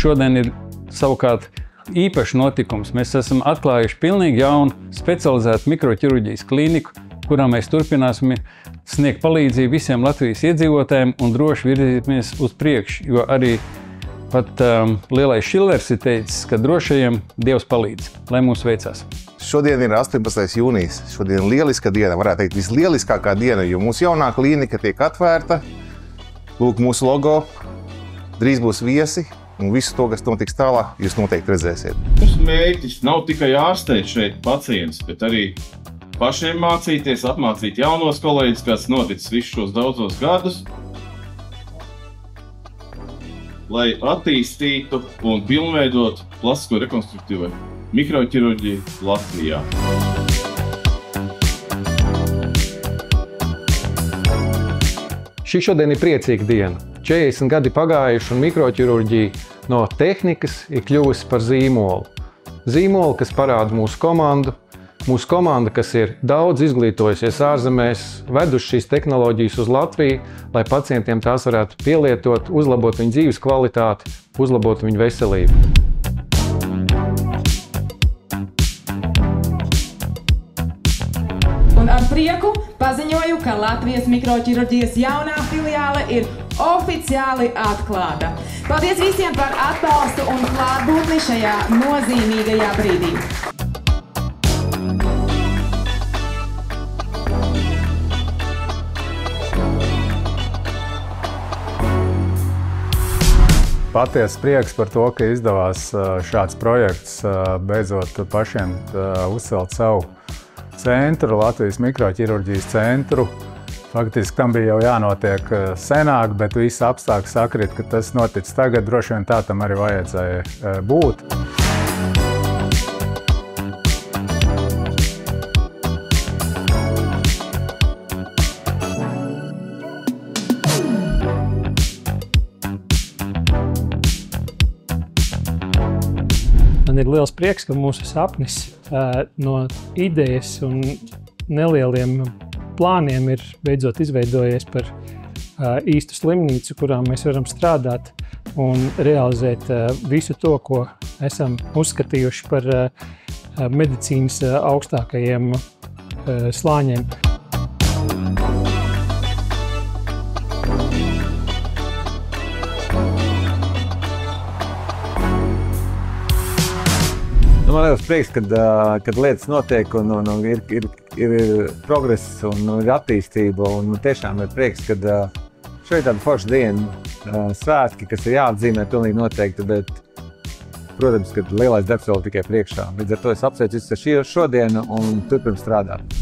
šodien ir savukārt īpašs notikums. Mēs esam atklājuši pilnīgi jaunu specializētu mikroķirurģijas klīniku, kurā mēs turpināsim sniegt palīdzību visiem Latvijas iedzīvotājiem un droši virzīsimies uz priekšu, jo arī pat lielais Šillers ir teicis, ka drošajiem Dievs palīdz, lai mums veicās. Šodien ir 18. jūnijas. Šodien ir lieliska diena, varētu teikt, vislieliskākā diena, jo mūsu jaunā klīnika tiek atvērta. Lūk, mūsu logo, drīz būs viesi, un visu to, kas notiks tālāk, jūs noteikti redzēsiet. Mūsu mērķis nav tikai ārstēt šeit pacientus, bet arī pašiem mācīties, apmācīt jaunos kolēģus, kāds noticis visus šos daudzos gadus, lai attīstītu un pilnveidotu plastisko rekonstruktīvo mikroķirurģiju Latvijā. Šī šodien ir priecīga diena. 40 gadi pagājuši un mikroķirurģija no tehnikas ir kļuvusi par zīmolu. Zīmolu, kas parāda mūsu komandu. Mūsu komanda, kas ir daudz izglītojusies ārzemēs, veduši šīs tehnoloģijas uz Latviju, lai pacientiem tās varētu pielietot, uzlabot viņu dzīves kvalitāti, uzlabot viņu veselību. Un ar prieku paziņoju, ka Latvijas mikroķirurģijas jaunā filiāle ir oficiāli atklāta. Paldies visiem par atbalstu un klātbūtni šajā nozīmīgajā brīdī. Patiesi prieks par to, ka izdevās šāds projekts beidzot pašiem uzcelt savu centru, Latvijas mikroķirurģijas centru. Faktiski tam bija jau jānotiek senāk, bet visi apstākļi sakrit, ka tas notic tagad. Droši vien tā tam arī vajadzēja būt. Man ir liels prieks, ka mūsu sapnis no idejas un nelieliem plāniem ir beidzot izveidojies par īstu slimnīcu, kurā mēs varam strādāt un realizēt visu to, ko esam uzskatījuši par medicīnas augstākajiem slāņiem. Man liekas prieks, kad lietas notiek un ir progress un ir attīstība. Un tiešām ir prieks, kad šeit tāda forša diena, svētki, kas ir jāatzīmē pilnīgi noteikti, bet, protams, kad lielais darbs vēl tikai priekšā. Līdz ar to es apsveicu visus ar šodienu un turpinu strādāt.